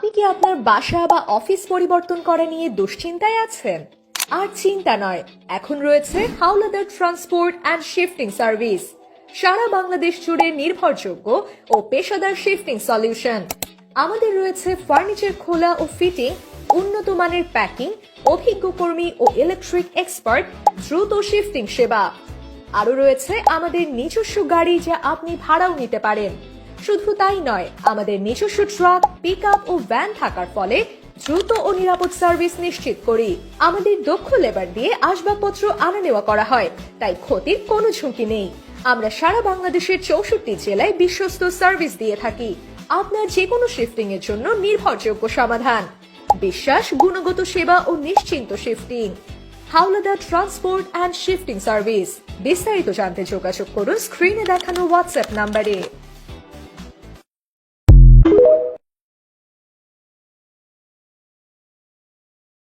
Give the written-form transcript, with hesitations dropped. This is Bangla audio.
আপনি কি আপনার বাসা বা অফিস পরিবর্তন করা নিয়ে দুশ্চিন্তায় আছেন? আর চিন্তা নয়, এখন রয়েছে Howlader transport and shifting service. সারা বাংলাদেশ জুড়ে নির্ভরযোগ্য ও পেশাদার শিফটিং সলিউশন। আমাদের রয়েছে ফার্নিচার খোলা ও ফিটিং, উন্নত মানের প্যাকিং, অভিজ্ঞ কর্মী ও ইলেকট্রিক এক্সপার্ট, দ্রুত শিফটিং সেবা। আরো রয়েছে আমাদের নিজস্ব গাড়ি যা আপনি ভাড়াও নিতে পারেন। শুধু তাই নয়, আমাদের নিজস্ব ট্রাক, পিকআপ ও ভ্যান থাকার ফলে দ্রুত ও নিরাপদ সার্ভিস নিশ্চিত করি। আমাদের দক্ষ লেবার দিয়ে আসবাবপত্র আনা নেওয়া করা হয়, তাই ক্ষতির কোনো ঝুঁকি নেই। আমরা সারা বাংলাদেশের 64 জেলায় বিশ্বস্ত সার্ভিস দিয়ে থাকি। আপনার যে কোনো শিফটিং এর জন্য নির্ভরযোগ্য সমাধান, বিশ্বাস, গুণগত সেবা ও নিশ্চিন্ত shifting. Howlader transport and shifting service. বিস্তারিত জানতে যোগাযোগ করুন স্ক্রিনে দেখানো হোয়াটসঅ্যাপ নাম্বারে।